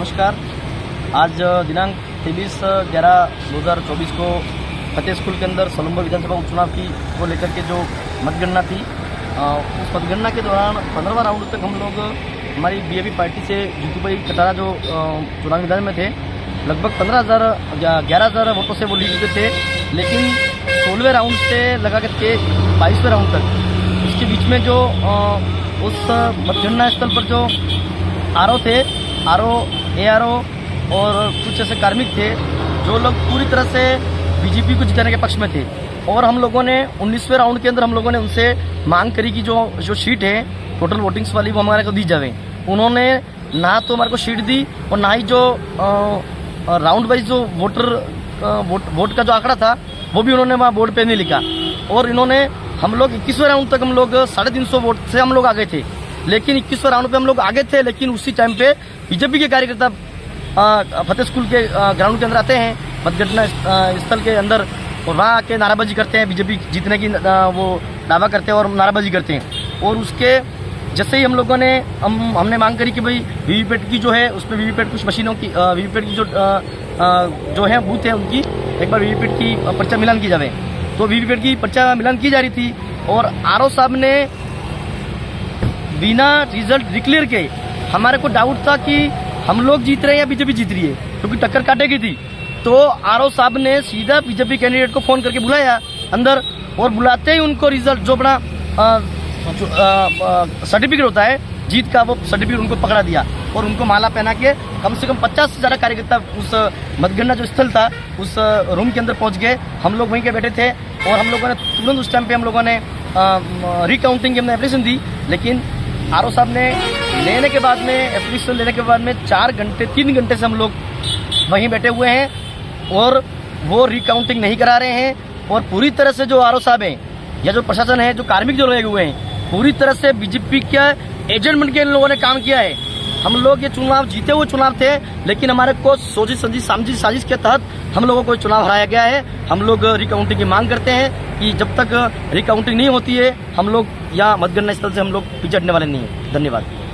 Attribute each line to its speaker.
Speaker 1: नमस्कार। आज दिनांक 23/11/2024 को फतेह स्कूल के अंदर सोलंबर विधानसभा उपचुनाव की को लेकर के जो मतगणना थी, उस मतगणना के दौरान 15वां राउंड तक हम लोग हमारी बीजेपी पार्टी से जीतूभाई कटारा जो चुनावी मैदान में थे, लगभग 11,000 वोटों से वो लीड पे थे। लेकिन 16वें राउंड से लगा करके 22वें राउंड तक इसके बीच में जो उस मतगणना स्थल पर जो आरओ थे, एआरओ और कुछ ऐसे कार्मिक थे जो लोग पूरी तरह से बीजेपी को जिताने के पक्ष में थे। और हम लोगों ने 19वें राउंड के अंदर हम लोगों ने उनसे मांग करी कि जो शीट है टोटल वोटिंग्स वाली वो हमारे को दी जाए। उन्होंने ना तो हमारे को शीट दी और ना ही जो राउंड वाइज जो वोट का जो आंकड़ा था वो भी उन्होंने वहाँ बोर्ड पे नहीं लिखा। और इन्होंने हम लोग 21वें राउंड तक हम लोग 350 वोट से हम लोग आगे थे। लेकिन 21वें राउंड पे हम लोग आगे थे, लेकिन उसी टाइम पे बीजेपी के कार्यकर्ता फतेह स्कूल के ग्राउंड के अंदर आते हैं, मतगणना स्थल के अंदर, और वहाँ आके नाराबाजी करते हैं, बीजेपी जीतने की वो दावा करते हैं और नाराबाजी करते हैं। और उसके जैसे ही हम लोगों ने हमने मांग करी कि भाई वीवीपैट की जो है उस पर वीवीपैट कुछ मशीनों की वीवीपैट की जो है बूथ है उनकी एक बार वीवीपैट की पर्चा मिलान की जाए। तो वीवीपैट की पर्चा मिलान की जा रही थी और आरओ साहब ने बिना रिजल्ट डिक्लेयर के, हमारे को डाउट था कि हम लोग जीत रहे हैं या बीजेपी जीत रही है, क्योंकि टक्कर काटेगी थी। तो आरओ साहब ने सीधा बीजेपी कैंडिडेट को फोन करके बुलाया अंदर, और बुलाते ही उनको रिजल्ट जो अपना सर्टिफिकेट होता है जीत का, वो सर्टिफिकेट उनको पकड़ा दिया और उनको माला पहना के कम से कम 50 से ज़्यादा कार्यकर्ता उस मतगणना जो स्थल था उस रूम के अंदर पहुंच गए। हम लोग वहीं के बैठे थे और हम लोगों ने तुरंत उस टाइम पे हम लोगों ने रिकाउंटिंग की हमने एप्लीकेशन दी। लेकिन आरओ साहब ने लेने के बाद में एप्लीकेशन लेने के बाद में 3 घंटे से हम लोग वहीं बैठे हुए हैं और वो रिकाउंटिंग नहीं करा रहे हैं। और पूरी तरह से जो आरओ साहब हैं या जो प्रशासन है, जो कार्मिक जो लगे हुए हैं, पूरी तरह से बीजेपी के एजेंट बन के इन लोगों ने काम किया है। हम लोग ये चुनाव जीते हुए चुनाव थे, लेकिन हमारे को सोची समझी साजिश के तहत हम लोगों को चुनाव हराया गया है। हम लोग रिकाउंटिंग की मांग करते हैं कि जब तक रिकाउंटिंग नहीं होती है हम लोग या मतगणना स्थल से हम लोग पीछे हटने वाले नहीं हैं। धन्यवाद।